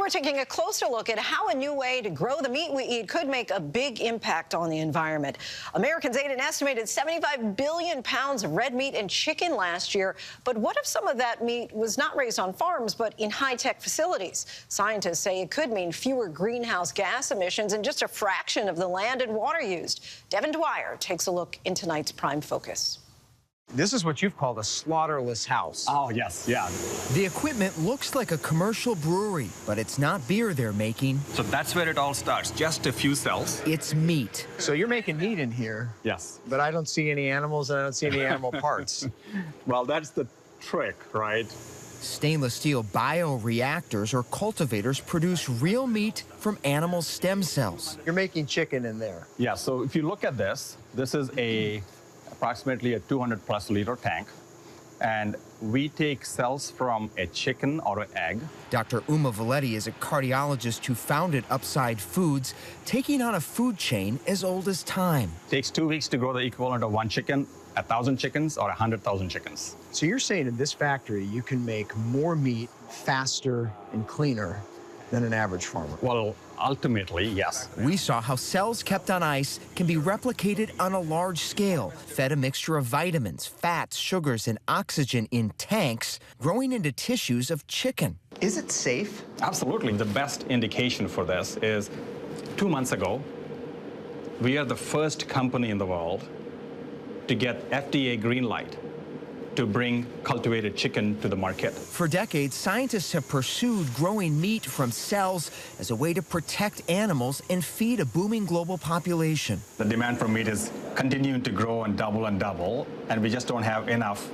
we're taking a closer look at how a new way to grow the meat we eat could make a big impact on the environment. Americans ate an estimated 75 billion pounds of red meat and chicken last year. But what if some of that meat was not raised on farms, but in high-tech facilities? Scientists say it could mean fewer greenhouse gas emissions and just a fraction of the land and water used. Devin Dwyer takes a look in tonight's Prime Focus. This is what you've called a slaughterless house. Oh, yes, yeah. The equipment looks like a commercial brewery, but it's not beer they're making. So that's where it all starts, just a few cells. It's meat. So you're making meat in here. Yes. But I don't see any animals and I don't see any animal parts. Well, that's the trick, right? Stainless steel bioreactors or cultivators produce real meat from animal stem cells. You're making chicken in there. Yeah, so if you look at this, this is approximately a 200+ liter tank. And we take cells from a chicken or an egg. Dr. Uma Valetti is a cardiologist who founded Upside Foods, taking on a food chain as old as time. It takes 2 weeks to grow the equivalent of one chicken, 1,000 chickens, or 100,000 chickens. So you're saying in this factory, you can make more meat faster and cleaner than an average farmer? Well, ultimately, yes. We saw how cells kept on ice can be replicated on a large scale, fed a mixture of vitamins, fats, sugars, and oxygen in tanks, growing into tissues of chicken. Is it safe? Absolutely. The best indication for this is 2 months ago, we are the first company in the world to get FDA green light to bring cultivated chicken to the market. For decades, scientists have pursued growing meat from cells as a way to protect animals and feed a booming global population. The demand for meat is continuing to grow and double, and we just don't have enough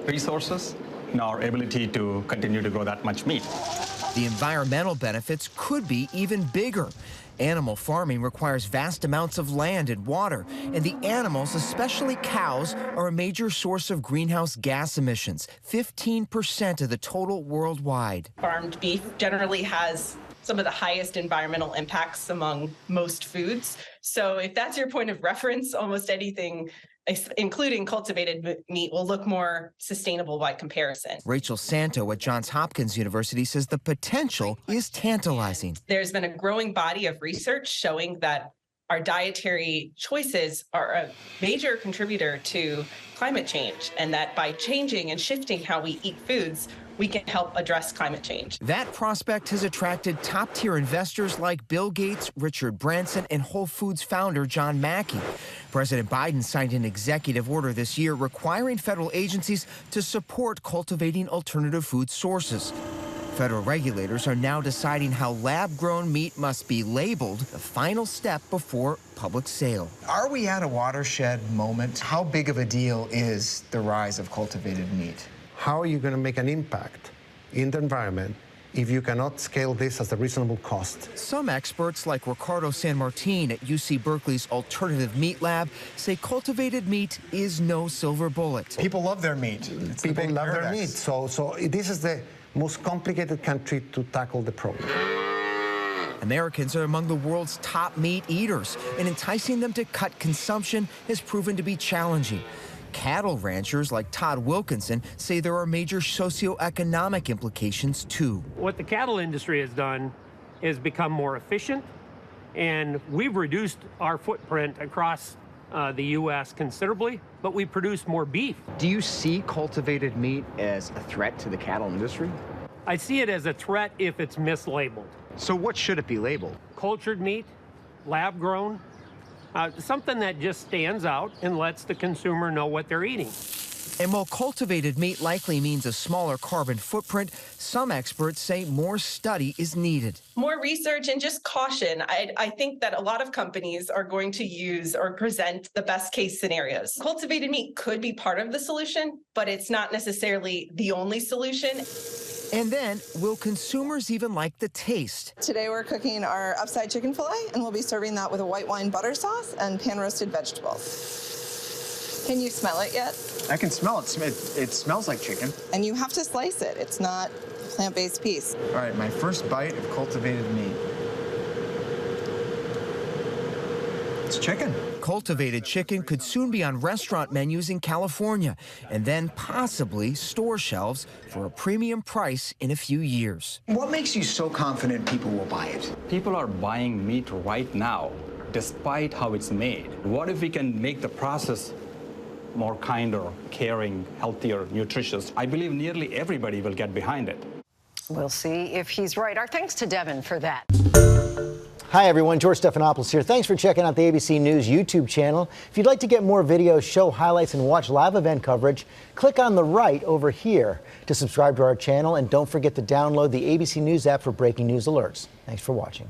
resources nor ability to continue to grow that much meat. The environmental benefits could be even bigger. Animal farming requires vast amounts of land and water, and the animals, especially cows, are a major source of greenhouse gas emissions, 15% of the total worldwide. Farmed beef generally has some of the highest environmental impacts among most foods. So if that's your point of reference, almost anything, including cultivated meat, will look more sustainable by comparison. Rachel Santo at Johns Hopkins University says the potential is tantalizing. There's been a growing body of research showing that our dietary choices are a major contributor to climate change, and that by changing and shifting how we eat foods, we can help address climate change. That prospect has attracted top-tier investors like Bill Gates, Richard Branson, and Whole Foods founder John Mackey. President Biden signed an executive order this year requiring federal agencies to support cultivating alternative food sources. Federal regulators are now deciding how lab-grown meat must be labeled, the final step before public sale. Are we at a watershed moment? How big of a deal is the rise of cultivated meat? How are you going to make an impact in the environment if you cannot scale this at a reasonable cost? Some experts, like Ricardo San Martin at UC Berkeley's Alternative Meat Lab, say cultivated meat is no silver bullet. People love their meat. People love their meat. So this is the most complicated country to tackle the problem. Americans are among the world's top meat eaters, and enticing them to cut consumption has proven to be challenging. Cattle ranchers like Todd Wilkinson say there are major socioeconomic implications, too. What the cattle industry has done is become more efficient, and we've reduced our footprint across the U.S. considerably, but we produce more beef. Do you see cultivated meat as a threat to the cattle industry? I see it as a threat if it's mislabeled. So what should it be labeled? Cultured meat, lab-grown, something that just stands out and lets the consumer know what they're eating. And while cultivated meat likely means a smaller carbon footprint, some experts say more study is needed. More research and just caution. I think that a lot of companies are going to use or present the best case scenarios. Cultivated meat could be part of the solution, but it's not necessarily the only solution. And then, will consumers even like the taste? Today we're cooking our upside chicken fillet, and we'll be serving that with a white wine butter sauce and pan-roasted vegetables. Can you smell it yet? I can smell it. It smells like chicken. And you have to slice it. It's not a plant-based piece. All right, my first bite of cultivated meat. It's chicken. Cultivated chicken could soon be on restaurant menus in California and then possibly store shelves for a premium price in a few years. What makes you so confident people will buy it? People are buying meat right now, despite how it's made. What if we can make the process more kinder, caring, healthier, nutritious? I believe nearly everybody will get behind it. We'll see if he's right. Our thanks to Devin for that. Hi, everyone. George Stephanopoulos here. Thanks for checking out the ABC News YouTube channel. If you'd like to get more videos, show highlights, and watch live event coverage, click on the right over here to subscribe to our channel. And don't forget to download the ABC News app for breaking news alerts. Thanks for watching.